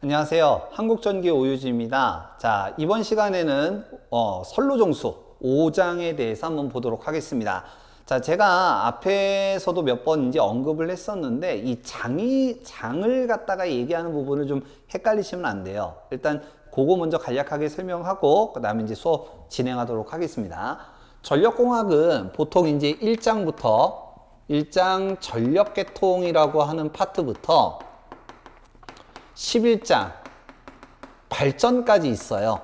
안녕하세요. 한국전기 오유지입니다. 자, 이번 시간에는 선로정수 5장에 대해서 한번 보도록 하겠습니다. 자, 제가 앞에서도 몇 번 이제 언급을 했었는데 이 장을 갖다가 얘기하는 부분을 좀 헷갈리시면 안 돼요. 일단 그거 먼저 간략하게 설명하고 그 다음에 이제 수업 진행하도록 하겠습니다. 전력공학은 보통 이제 1장 전력계통이라고 하는 파트부터 11장 발전까지 있어요.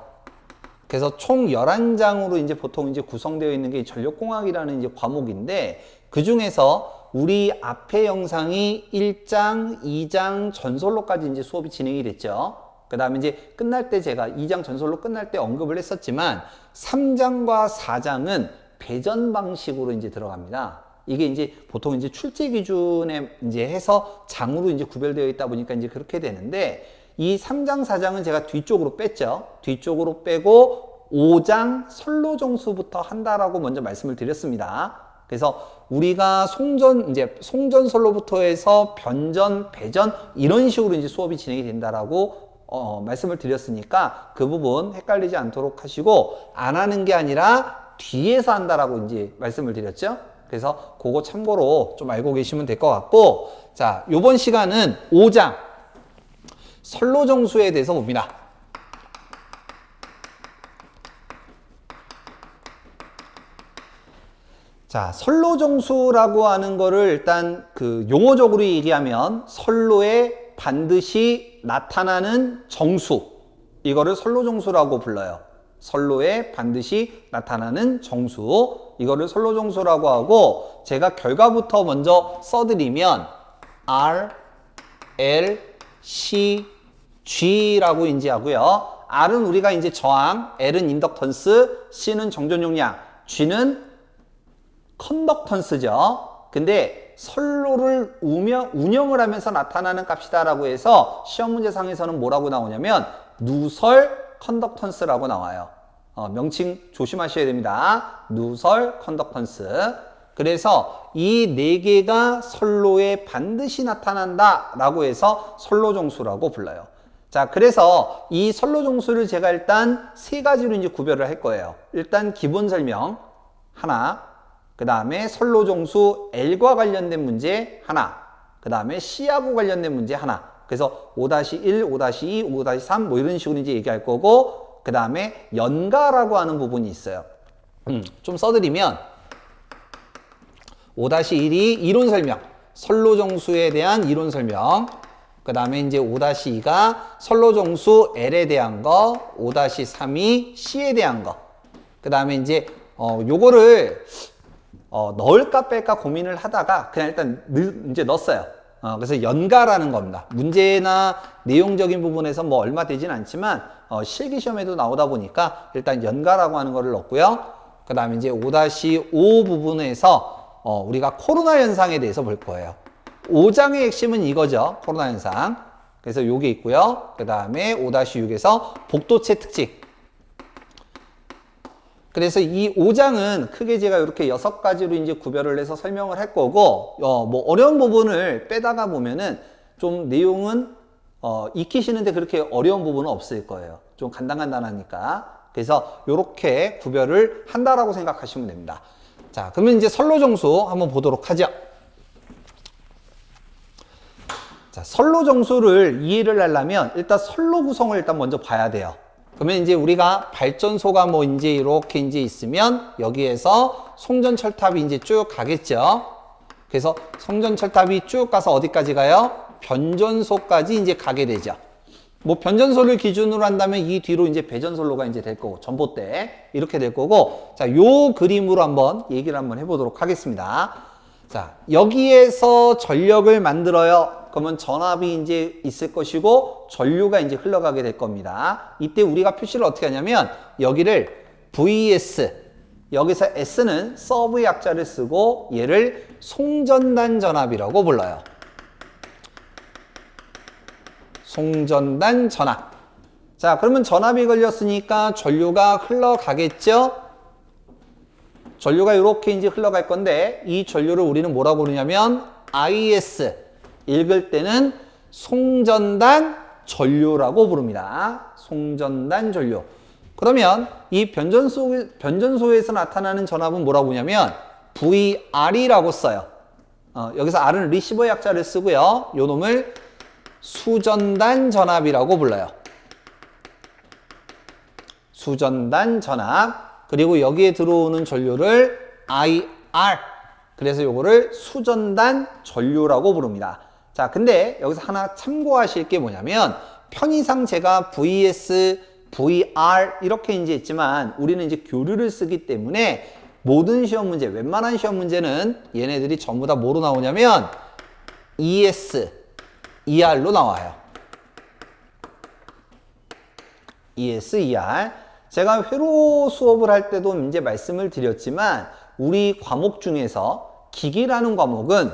그래서 총 11장으로 이제 보통 이제 구성되어 있는 게 전력공학이라는 이제 과목인데, 그 중에서 우리 앞에 영상이 1장, 2장 전솔로까지 이제 수업이 진행이 됐죠. 그 다음에 이제 끝날 때 제가 2장 전솔로 끝날 때 언급을 했었지만 3장과 4장은 배전 방식으로 이제 들어갑니다. 이게 이제 보통 이제 출제 기준에 이제 해서 장으로 이제 구별되어 있다 보니까 이제 그렇게 되는데, 이 3장, 4장은 제가 뒤쪽으로 뺐죠. 뒤쪽으로 빼고 5장 선로정수부터 한다라고 먼저 말씀을 드렸습니다. 그래서 우리가 송전 선로부터 해서 변전, 배전 이런 식으로 이제 수업이 진행이 된다라고 말씀을 드렸으니까 그 부분 헷갈리지 않도록 하시고, 안 하는 게 아니라 뒤에서 한다라고 이제 말씀을 드렸죠. 그래서 그거 참고로 좀 알고 계시면 될 것 같고, 자, 요번 시간은 5장 선로정수에 대해서 봅니다. 자, 선로정수라고 하는 거를 일단 그 용어적으로 얘기하면 선로에 반드시 나타나는 정수, 이거를 선로정수라고 불러요. 선로에 반드시 나타나는 정수, 이거를 선로정수라고 하고, 제가 결과부터 먼저 써드리면 R, L, C, G라고 인지하고요. R은 우리가 이제 저항, L은 인덕턴스, C는 정전용량, G는 컨덕턴스죠. 근데 선로를 운영을 하면서 나타나는 값이다라고 해서 시험 문제상에서는 뭐라고 나오냐면 누설 컨덕턴스라고 나와요. 명칭 조심하셔야 됩니다. 누설 컨덕턴스. 그래서 이 네 개가 선로에 반드시 나타난다 라고 해서 선로정수라고 불러요. 자, 그래서 이 선로정수를 제가 일단 세 가지로 이제 구별을 할 거예요. 일단 기본 설명 하나, 그 다음에 선로정수 L과 관련된 문제 하나, 그 다음에 C하고 관련된 문제 하나. 그래서 5-1, 5-2, 5-3 뭐 이런 식으로 이제 얘기할 거고, 그 다음에 연가라고 하는 부분이 있어요. 좀 써드리면 5-1이 이론 설명, 선로정수에 대한 이론 설명. 그 다음에 이제 5-2가 선로정수 L에 대한 거, 5-3이 C에 대한 거. 그 다음에 이제 요거를 넣을까 뺄까 고민을 하다가 그냥 일단 이제 넣었어요. 그래서 연가라는 겁니다. 문제나 내용적인 부분에서 뭐 얼마 되진 않지만 실기시험에도 나오다 보니까 일단 연가라고 하는 거를 넣었고요. 그 다음에 이제 5-5 부분에서 우리가 코로나 현상에 대해서 볼 거예요. 5장의 핵심은 이거죠. 코로나 현상. 그래서 요게 있고요. 그 다음에 5-6에서 복도체 특징. 그래서 이 5장은 크게 제가 이렇게 6가지로 이제 구별을 해서 설명을 할 거고, 뭐 어려운 부분을 빼다가 보면은 좀 내용은 익히시는데 그렇게 어려운 부분은 없을 거예요. 좀 간단하니까. 그래서 이렇게 구별을 한다라고 생각하시면 됩니다. 자, 그러면 이제 선로정수 한번 보도록 하죠. 자, 선로정수를 이해를 하려면 일단 선로 구성을 일단 먼저 봐야 돼요. 그러면 이제 우리가 발전소가 뭐 이제 이렇게 이제 있으면 여기에서 송전철탑이 이제 쭉 가겠죠. 그래서 송전철탑이 쭉 가서 어디까지 가요? 변전소까지 이제 가게 되죠. 뭐 변전소를 기준으로 한다면 이 뒤로 이제 배전선로가 이제 될 거고, 전봇대 이렇게 될 거고, 자, 요 그림으로 한번 얘기를 한번 해보도록 하겠습니다. 자, 여기에서 전력을 만들어요. 그러면 전압이 이제 있을 것이고 전류가 이제 흘러가게 될 겁니다. 이때 우리가 표시를 어떻게 하냐면 여기를 VS, 여기서 S는 서브의 약자를 쓰고 얘를 송전단 전압이라고 불러요. 송전단 전압. 자, 그러면 전압이 걸렸으니까 전류가 흘러가겠죠? 전류가 이렇게 이제 흘러갈 건데, 이 전류를 우리는 뭐라고 부르냐면 IS, 읽을 때는 송전단 전류라고 부릅니다. 송전단 전류. 그러면 이 변전소에서 나타나는 전압은 뭐라고 하냐면 VR이라고 써요. 여기서 R은 리시버 약자를 쓰고요. 요 놈을 수전단 전압이라고 불러요. 수전단 전압. 그리고 여기에 들어오는 전류를 IR. 그래서 요거를 수전단 전류라고 부릅니다. 자, 근데 여기서 하나 참고하실 게 뭐냐면 편의상 제가 VS, VR 이렇게 이제 했지만 우리는 이제 교류를 쓰기 때문에 모든 시험 문제, 웬만한 시험 문제는 얘네들이 전부 다 뭐로 나오냐면 ES, ER로 나와요. ES, ER. 제가 회로 수업을 할 때도 이제 말씀을 드렸지만 우리 과목 중에서 기기라는 과목은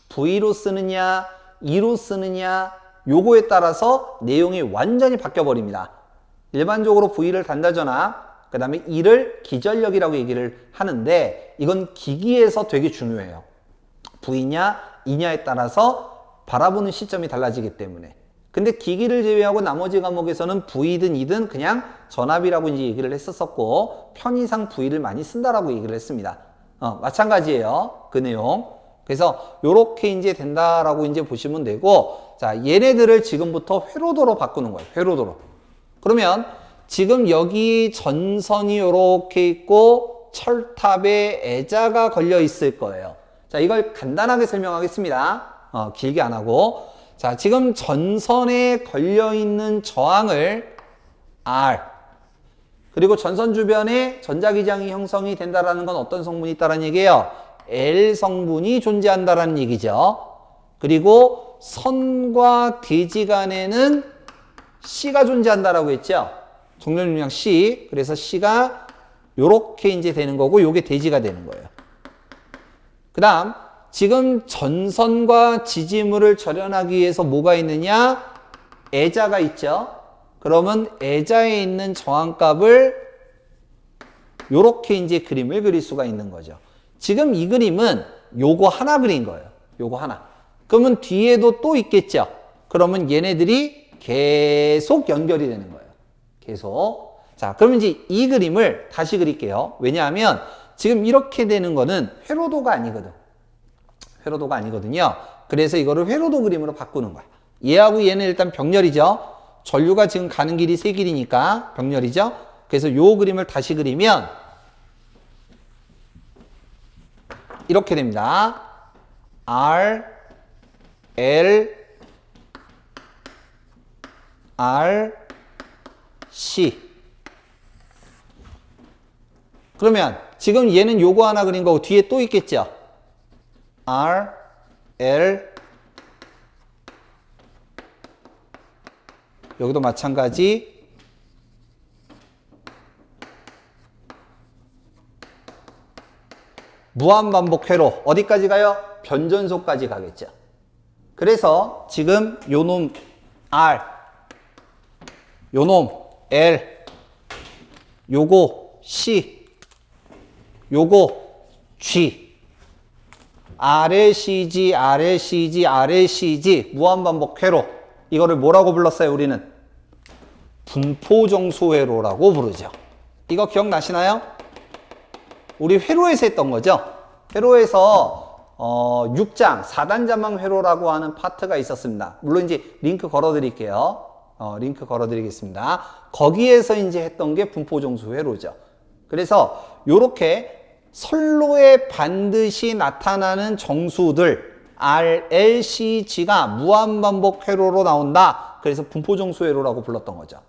V로 쓰느냐, E로 쓰느냐 요거에 따라서 내용이 완전히 바뀌어 버립니다. 일반적으로 V를 단자전압, 그 다음에 E를 기전력이라고 얘기를 하는데 이건 기기에서 되게 중요해요. V냐, E냐에 따라서 바라보는 시점이 달라지기 때문에. 근데 기기를 제외하고 나머지 과목에서는 V든 E든 그냥 전압이라고 이제 얘기를 했었었고 편의상 V를 많이 쓴다라고 얘기를 했습니다. 마찬가지예요. 그 내용. 그래서 요렇게 이제 된다라고 이제 보시면 되고, 자, 얘네들을 지금부터 회로도로 바꾸는 거예요. 회로도로. 그러면 지금 여기 전선이 요렇게 있고 철탑에 애자가 걸려 있을 거예요. 자, 이걸 간단하게 설명하겠습니다. 길게 안 하고. 자, 지금 전선에 걸려 있는 저항을 R. 그리고 전선 주변에 전자기장이 형성이 된다라는 건 어떤 성분이 있다라는 얘기예요? L 성분이 존재한다라는 얘기죠. 그리고 선과 대지 간에는 C가 존재한다라고 했죠. 정전용량 C. 그래서 C가 요렇게 이제 되는 거고 요게 대지가 되는 거예요. 그다음 지금 전선과 지지물을 절연하기 위해서 뭐가 있느냐? 애자가 있죠. 그러면 애자에 있는 저항값을 요렇게 이제 그림을 그릴 수가 있는 거죠. 지금 이 그림은 요거 하나 그린 거예요. 요거 하나. 그러면 뒤에도 또 있겠죠. 그러면 얘네들이 계속 연결이 되는 거예요. 계속. 자, 그러면 이제 이 그림을 다시 그릴게요. 왜냐하면 지금 이렇게 되는 거는 회로도가 아니거든. 회로도가 아니거든요. 그래서 이거를 회로도 그림으로 바꾸는 거야. 얘하고 얘는 일단 병렬이죠. 전류가 지금 가는 길이 세 길이니까 병렬이죠. 그래서 요 그림을 다시 그리면 이렇게 됩니다. R, L, R, C. 그러면 지금 얘는 요거 하나 그린 거고 뒤에 또 있겠죠. R, L, 여기도 마찬가지. 무한반복 회로 어디까지 가요? 변전소까지 가겠죠. 그래서 지금 요놈 R, 요놈 L, 요거 C, 요거 G, RLCG, RLCG, RLCG 무한반복 회로. 이거를 뭐라고 불렀어요? 우리는 분포정수 회로라고 부르죠. 이거 기억나시나요? 우리 회로에서 했던 거죠. 회로에서 6장 4단자망 회로라고 하는 파트가 있었습니다. 물론 이제 링크 걸어 드릴게요. 링크 걸어 드리겠습니다. 거기에서 이제 했던 게 분포정수 회로죠. 그래서 요렇게 선로에 반드시 나타나는 정수들 RLCG가 무한반복 회로로 나온다. 그래서 분포정수 회로라고 불렀던 거죠.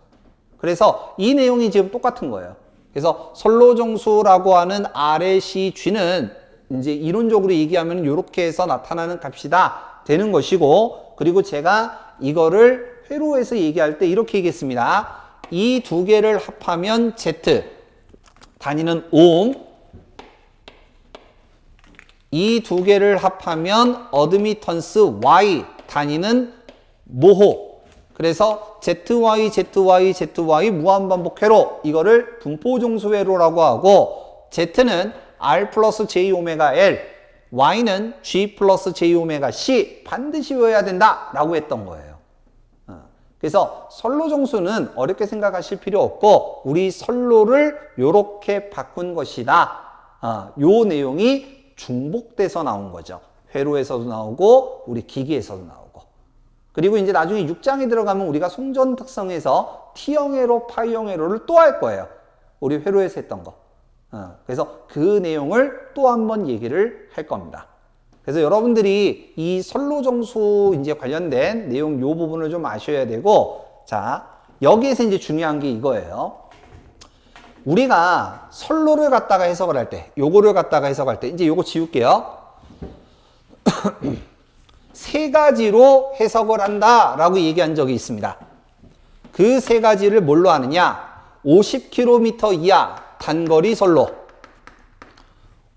그래서 이 내용이 지금 똑같은 거예요. 그래서 선로정수라고 하는 RLCG는 이제 이론적으로 얘기하면 이렇게 해서 나타나는 값이다 되는 것이고, 그리고 제가 이거를 회로에서 얘기할 때 이렇게 얘기했습니다. 이 두 개를 합하면 Z, 단위는 오hm, 이 두 개를 합하면 어드미턴스 Y, 단위는 모호. 그래서 ZY, ZY, ZY 무한반복 회로, 이거를 분포정수 회로라고 하고, Z는 R 플러스 J 오메가 L, Y는 G 플러스 J 오메가 C 반드시 외워야 된다 라고 했던 거예요. 그래서 선로정수는 어렵게 생각하실 필요 없고 우리 선로를 요렇게 바꾼 것이다. 요 내용이 중복돼서 나온 거죠. 회로에서도 나오고 우리 기기에서도 나오고. 그리고 이제 나중에 6장에 들어가면 우리가 송전 특성에서 T형 회로, 파이형 회로를 또 할 거예요. 우리 회로에서 했던 거. 그래서 그 내용을 또 한번 얘기를 할 겁니다. 그래서 여러분들이 이 선로정수 이제 관련된 내용 요 부분을 좀 아셔야 되고, 자, 여기에서 이제 중요한 게 이거예요. 우리가 선로를 갖다가 해석을 할 때, 요거를 갖다가 해석할 때, 이제 요거 지울게요. 세 가지로 해석을 한다라고 얘기한 적이 있습니다. 그 세 가지를 뭘로 하느냐? 50km 이하 단거리 선로,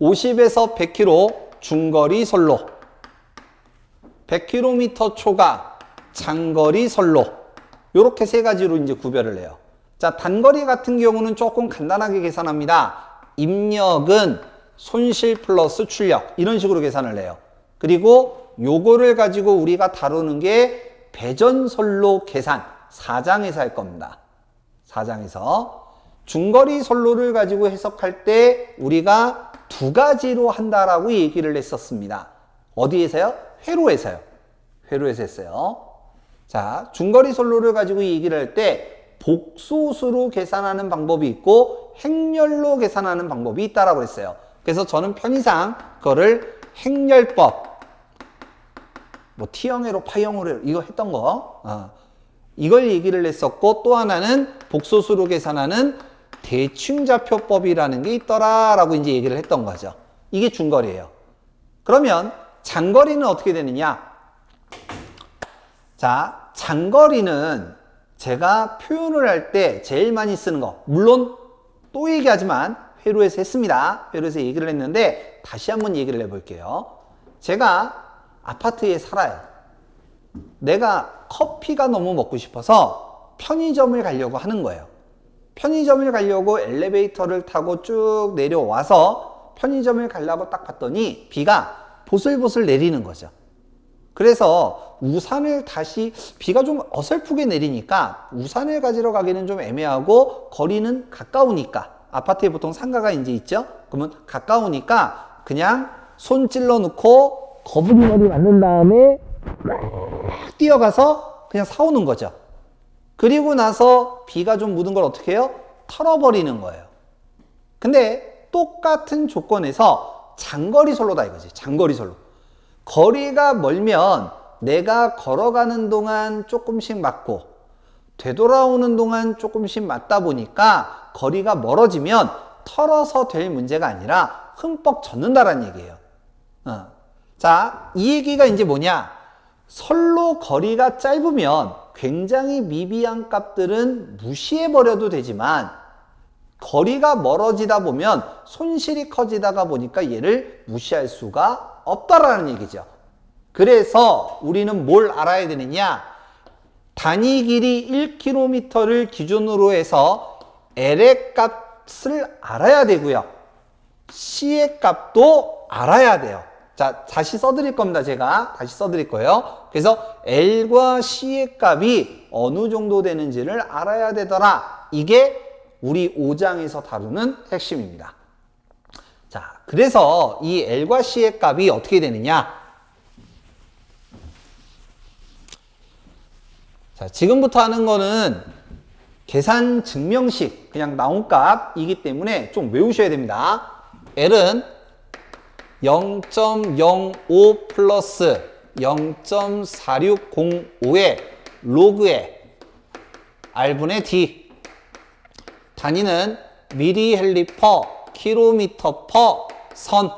50에서 100km 중거리 선로, 100km 초과 장거리 선로, 요렇게 세 가지로 이제 구별을 해요. 자, 단거리 같은 경우는 조금 간단하게 계산합니다. 입력은 손실 플러스 출력, 이런 식으로 계산을 해요. 그리고 요거를 가지고 우리가 다루는 게 배전선로 계산 4장에서 할 겁니다. 4장에서. 중거리 선로를 가지고 해석할 때 우리가 두 가지로 한다라고 얘기를 했었습니다. 어디에서요? 회로에서요. 회로에서 했어요. 자, 중거리 선로를 가지고 얘기를 할 때 복소수로 계산하는 방법이 있고 행렬로 계산하는 방법이 있다라고 했어요. 그래서 저는 편의상 그거를 행렬법, 뭐 T형 회로, 파이형 회로 이거 했던 거, 이걸 얘기를 했었고, 또 하나는 복소수로 계산하는 대칭좌표법이라는 게 있더라라고 이제 얘기를 했던 거죠. 이게 중거리예요. 그러면 장거리는 어떻게 되느냐? 자, 장거리는 제가 표현을 할 때 제일 많이 쓰는 거, 물론 또 얘기하지만 회로에서 했습니다. 회로에서 얘기를 했는데 다시 한번 얘기를 해볼게요. 제가 아파트에 살아요. 내가 커피가 너무 먹고 싶어서 편의점을 가려고 하는 거예요. 편의점을 가려고 엘리베이터를 타고 쭉 내려와서 편의점을 가려고 딱 봤더니 비가 보슬보슬 내리는 거죠. 그래서 우산을 다시, 비가 좀 어설프게 내리니까 우산을 가지러 가기는 좀 애매하고 거리는 가까우니까, 아파트에 보통 상가가 이제 있죠? 그러면 가까우니까 그냥 손 찔러 놓고 거북이머리 맞는 다음에 막 뛰어가서 그냥 사오는 거죠. 그리고 나서 비가 좀 묻은 걸 어떻게 해요? 털어버리는 거예요. 근데 똑같은 조건에서 장거리 선로다 이거지. 장거리 선로. 거리가 멀면 내가 걸어가는 동안 조금씩 맞고 되돌아오는 동안 조금씩 맞다 보니까 거리가 멀어지면 털어서 될 문제가 아니라 흠뻑 젖는다라는 얘기예요. 자, 이 얘기가 이제 뭐냐? 선로 거리가 짧으면 굉장히 미비한 값들은 무시해버려도 되지만 거리가 멀어지다 보면 손실이 커지다가 보니까 얘를 무시할 수가 없다라는 얘기죠. 그래서 우리는 뭘 알아야 되느냐? 단위 길이 1km를 기준으로 해서 L의 값을 알아야 되고요. C의 값도 알아야 돼요. 자, 다시 써드릴 겁니다. 제가 다시 써드릴 거예요. 그래서 L과 C의 값이 어느 정도 되는지를 알아야 되더라. 이게 우리 5장에서 다루는 핵심입니다. 자, 그래서 이 L과 C의 값이 어떻게 되느냐? 자, 지금부터 하는 거는 계산 증명식, 그냥 나온 값이기 때문에 좀 외우셔야 됩니다. L은 0.05 플러스 0.4605의 로그의 R분의 D. 단위는 미리헬리 퍼 킬로미터 퍼 선.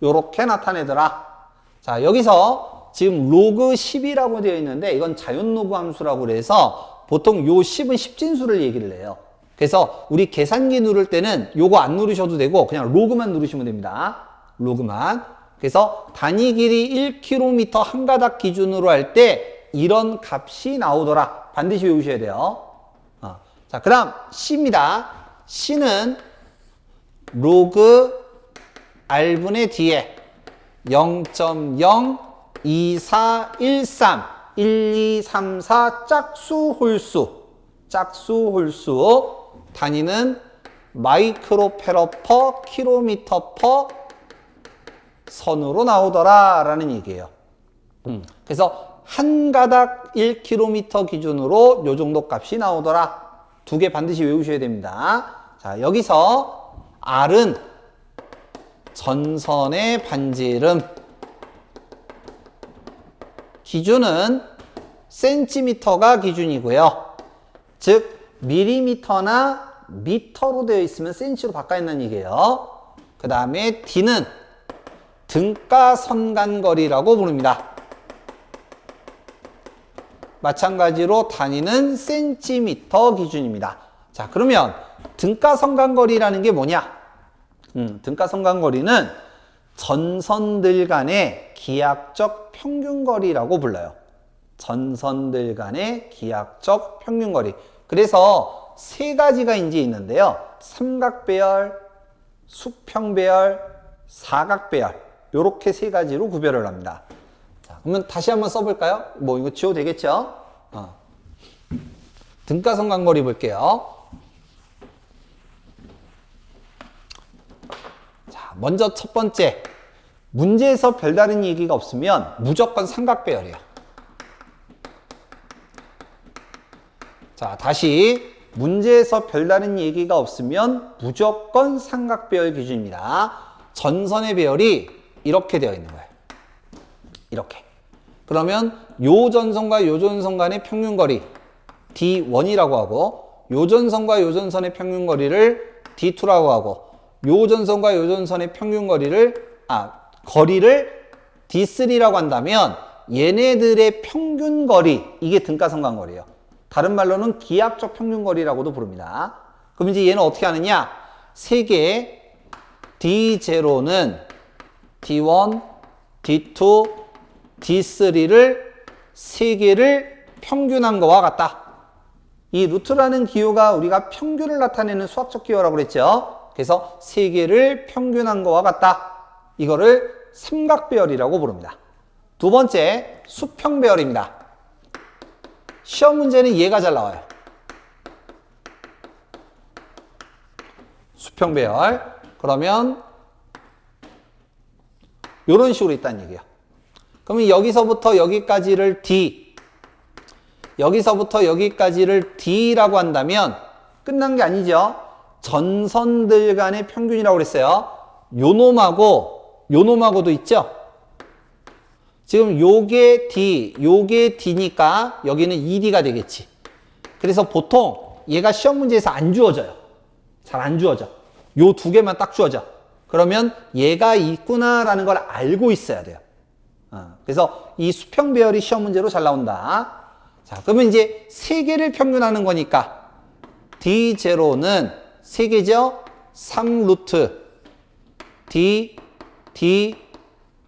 요렇게 나타내더라. 자, 여기서 지금 로그 10이라고 되어 있는데 이건 자연 로그 함수라고 그래서 보통 요 10은 10진수를 얘기를 해요. 그래서 우리 계산기 누를 때는 요거 안 누르셔도 되고 그냥 로그만 누르시면 됩니다. 로그만. 그래서 단위 길이 1km 한 가닥 기준으로 할 때 이런 값이 나오더라. 반드시 외우셔야 돼요. 자, 그 다음 C입니다. C는 로그 R분의 D에 0.02413 1, 2, 3, 4 짝수 홀수 단위는 마이크로페러 퍼 킬로미터 퍼 선으로 나오더라 라는 얘기예요. 그래서 한 가닥 1km 기준으로 요 정도 값이 나오더라. 두 개 반드시 외우셔야 됩니다. 자, 여기서 R은 전선의 반지름, 기준은 센티미터가 기준이고요. 즉 밀리미터나 미터로 되어 있으면 센치로 바꿔야 한다는 얘기예요. 그 다음에 D는 등가선간거리라고 부릅니다. 마찬가지로 단위는 센티미터 기준입니다. 자, 그러면 등가선간거리라는 게 뭐냐? 등가선간거리는 전선들 간의 기하적 평균거리라고 불러요. 전선들 간의 기하적 평균거리. 그래서 세 가지가 이제 있는데요. 삼각배열, 수평배열, 사각배열. 요렇게 세 가지로 구별을 합니다. 자, 그러면 다시 한번 써볼까요? 뭐 이거 지워도 되겠죠? 등가선간거리 볼게요. 자, 먼저 첫 번째. 문제에서 별다른 얘기가 없으면 무조건 삼각배열이에요. 자, 다시 문제에서 별다른 얘기가 없으면 무조건 삼각배열 기준입니다. 전선의 배열이 이렇게 되어 있는 거예요. 이렇게. 그러면 요 전선과 요 전선 간의 평균거리 D1이라고 하고, 요 전선과 요 전선의 평균거리를 D2라고 하고, 요 전선과 요 전선의 평균거리를 거리를 D3라고 한다면 얘네들의 평균거리, 이게 등가선간거리예요. 다른 말로는 기하적 평균거리라고도 부릅니다. 그럼 이제 얘는 어떻게 하느냐? 세 개의 D0는 D1, D2, D3를 세 개를 평균한 거와 같다. 이 루트라는 기호가 우리가 평균을 나타내는 수학적 기호라고 그랬죠. 그래서 세 개를 평균한 거와 같다. 이거를 삼각배열이라고 부릅니다. 두 번째, 수평배열입니다. 시험 문제는 얘가 잘 나와요. 수평배열. 그러면 이런 식으로 있다는 얘기예요. 그러면 여기서부터 여기까지를 D, 여기서부터 여기까지를 D라고 한다면 끝난 게 아니죠. 전선들 간의 평균이라고 그랬어요. 요놈하고도 있죠. 지금 요게 D, 요게 D니까 여기는 ED가 되겠지. 그래서 보통 얘가 시험 문제에서 안 주어져요. 잘 안 주어져. 요 두 개만 딱 주어져. 그러면 얘가 있구나라는 걸 알고 있어야 돼요. 그래서 이 수평 배열이 시험 문제로 잘 나온다. 자, 그러면 이제 세 개를 평균하는 거니까 D0는 세 개죠? 3루트 D, D,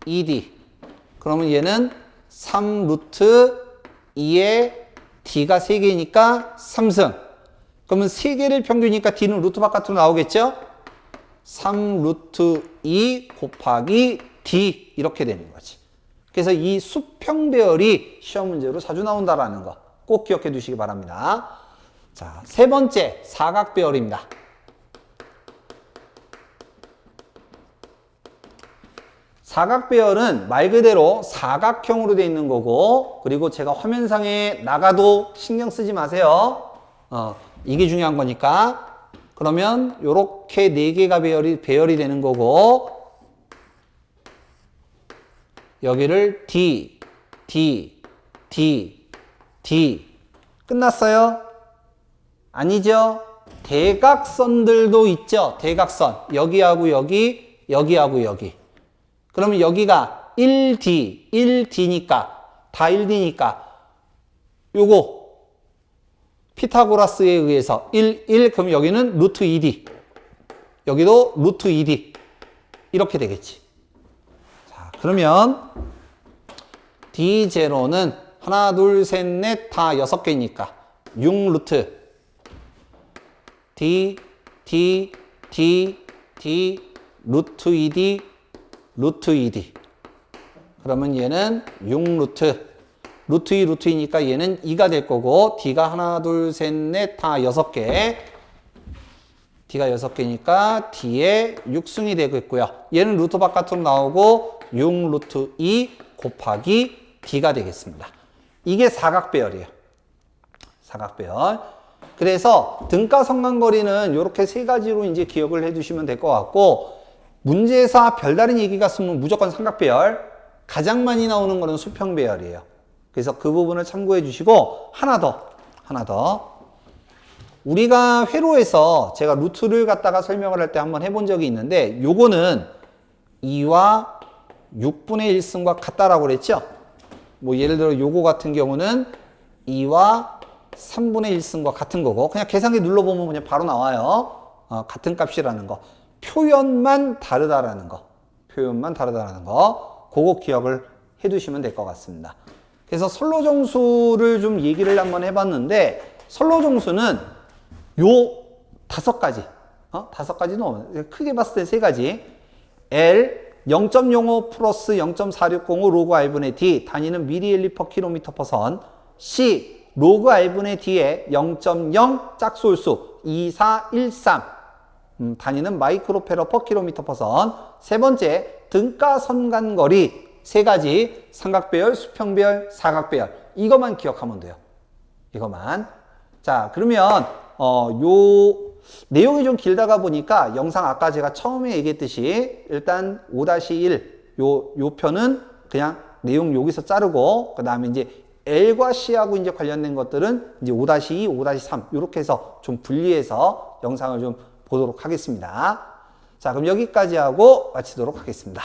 ED. 그러면 얘는 3루트 2에 D가 3개니까 3승. 그러면 3개를 평균이니까 D는 루트 바깥으로 나오겠죠? 3루트 2 곱하기 D 이렇게 되는 거지. 그래서 이 수평배열이 시험 문제로 자주 나온다라는 거 꼭 기억해 두시기 바랍니다. 자, 세 번째 사각배열입니다. 사각배열은 말 그대로 사각형으로 되어 있는 거고, 그리고 제가 화면상에 나가도 신경 쓰지 마세요. 이게 중요한 거니까. 그러면 요렇게 네 개가 배열이 되는 거고, 여기를 D, D, D, D. 끝났어요? 아니죠? 대각선들도 있죠? 대각선. 여기하고 여기, 여기하고 여기. 그러면 여기가 1D, 1D니까, 다 1D니까, 요거, 피타고라스에 의해서 1, 그럼 여기는 루트 2D. 여기도 루트 2D. 이렇게 되겠지. 자, 그러면 D0는 하나, 둘, 셋, 넷, 다 6개니까 6루트 D, D, D, D, 루트 2D, 루트 2D. 그러면 얘는 6루트. 루트 2, 루트 2니까 얘는 2가 될 거고, D가 하나, 둘, 셋, 넷, 다 6개. D가 6개니까 D에 6승이 되겠고요. 얘는 루트 바깥으로 나오고 6 루트 2 곱하기 D가 되겠습니다. 이게 사각배열이에요. 사각배열. 그래서 등가 성간거리는 이렇게 세 가지로 이제 기억을 해 두시면 될 것 같고, 문제에서 별다른 얘기가 있으면 무조건 삼각배열, 가장 많이 나오는 거는 수평배열이에요. 그래서 그 부분을 참고해 주시고, 하나 더. 우리가 회로에서 제가 루트를 갖다가 설명을 할 때 한번 해본 적이 있는데, 요거는 2와 6분의 1승과 같다라고 그랬죠? 뭐 예를 들어 요거 같은 경우는 2와 3분의 1승과 같은 거고, 그냥 계산기 눌러보면 그냥 바로 나와요. 같은 값이라는 거. 표현만 다르다라는 거. 그거 기억을 해 두시면 될 것 같습니다. 그래서 선로정수를 좀 얘기를 한번 해봤는데, 선로정수는 요 5가지, 5가지는 없는데, 크게 봤을 때 3가지. L 0.05 플러스 0.4605 로그 R분의 D, 단위는 미리엘리 퍼 킬로미터 퍼 선. C 로그 R분의 D에 0.0 짝수홀수 2413, 단위는 마이크로페러 퍼 킬로미터 퍼 선. 세 번째, 등가 선간거리 3가지, 삼각배열, 수평배열, 사각배열. 이것만 기억하면 돼요. 이것만. 자, 그러면 요 내용이 좀 길다가 보니까 영상 아까 제가 처음에 얘기했듯이 일단 5-1 요 편은 그냥 내용 여기서 자르고, 그 다음에 이제 L과 C하고 이제 관련된 것들은 이제 5-2, 5-3 이렇게 해서 좀 분리해서 영상을 좀 보도록 하겠습니다. 자, 그럼 여기까지 하고 마치도록 하겠습니다.